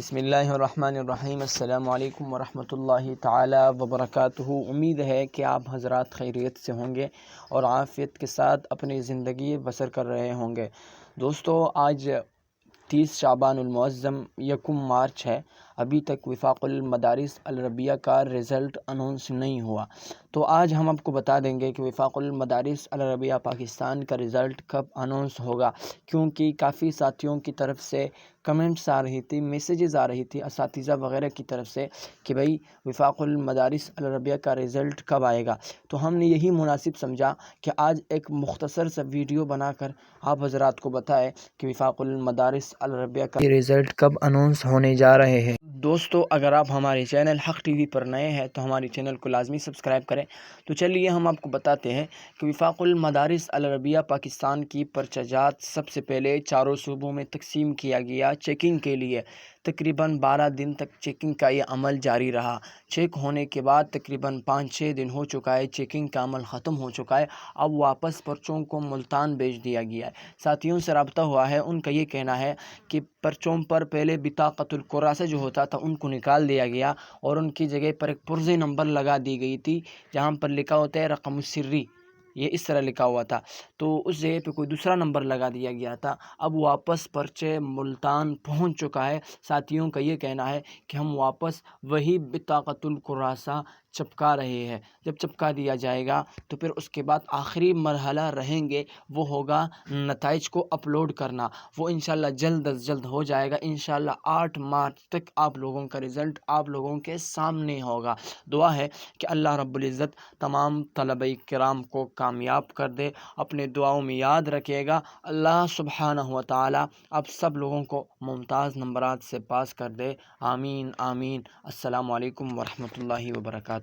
بسم اللہ الرحمن الرحیم۔ السلام علیکم ورحمۃ اللہ تعالی وبرکاتہ۔ امید ہے کہ آپ حضرات خیریت سے ہوں گے اور عافیت کے ساتھ اپنی زندگی بسر کر رہے ہوں گے۔ دوستو، آج 30 شعبان المعظم 1 مارچ ہے۔ ابھی تک وفاق المدارس العربیہ کا رزلٹ انونس نہیں ہوا، تو آج ہم آپ کو بتا دیں گے کہ وفاق المدارس العربیہ پاکستان کا رزلٹ کب انونس ہوگا، کیونکہ کافی ساتھیوں کی طرف سے کمنٹس آ رہی تھی، میسیجز آ رہی تھی اساتذہ وغیرہ کی طرف سے کہ بھئی وفاق المدارس العربیہ کا رزلٹ کب آئے گا۔ تو ہم نے یہی مناسب سمجھا کہ آج ایک مختصر سا ویڈیو بنا کر آپ حضرات کو بتائے کہ وفاق المدارس العربیہ کا رزلٹ کب انونس ہونے جا رہے ہیں۔ دوستو، اگر آپ ہمارے چینل حق ٹی وی پر نئے ہیں تو ہماری چینل کو لازمی سبسکرائب کریں۔ تو چلیے ہم آپ کو بتاتے ہیں کہ وفاق المدارس العربیہ پاکستان کی پرچہ جات سب سے پہلے چاروں صوبوں میں تقسیم کیا گیا چیکنگ کے لیے۔ تقریباً 12 دن تک چیکنگ کا یہ عمل جاری رہا۔ چیک ہونے کے بعد تقریباً 5-6 دن ہو چکا ہے، چیکنگ کا عمل ختم ہو چکا ہے۔ اب واپس پرچوں کو ملتان بھیج دیا گیا ہے۔ ساتھیوں سے رابطہ ہوا ہے، ان کا یہ کہنا ہے کہ پرچوں پر پہلے بطاقۃ الکراسہ جو ہوتا تھا ان کو نکال دیا گیا اور ان کی جگہ پر ایک پرزے نمبر لگا دی گئی تھی، جہاں پر لکھا ہوتا ہے رقم السری، یہ اس طرح لکھا ہوا تھا، تو اس جگہ پہ کوئی دوسرا نمبر لگا دیا گیا تھا۔ اب واپس پرچے ملتان پہنچ چکا ہے۔ ساتھیوں کا یہ کہنا ہے کہ ہم واپس وہی بطاقۃ الکراسہ چپکا رہے ہیں۔ جب چپکا دیا جائے گا تو پھر اس کے بعد آخری مرحلہ رہیں گے، وہ ہوگا نتائج کو اپلوڈ کرنا۔ وہ انشاءاللہ جلد از جلد ہو جائے گا۔ انشاءاللہ 8 مارچ تک آپ لوگوں کا رزلٹ آپ لوگوں کے سامنے ہوگا۔ دعا ہے کہ اللہ رب العزت تمام طلبہ کرام کو کامیاب کر دے، اپنے دعاؤں میں یاد رکھے گا۔ اللہ سبحانہ و تعالی آپ سب لوگوں کو ممتاز نمبرات سے پاس کر دے، آمین آمین۔ السلام علیکم ورحمۃ اللہ وبرکاتہ۔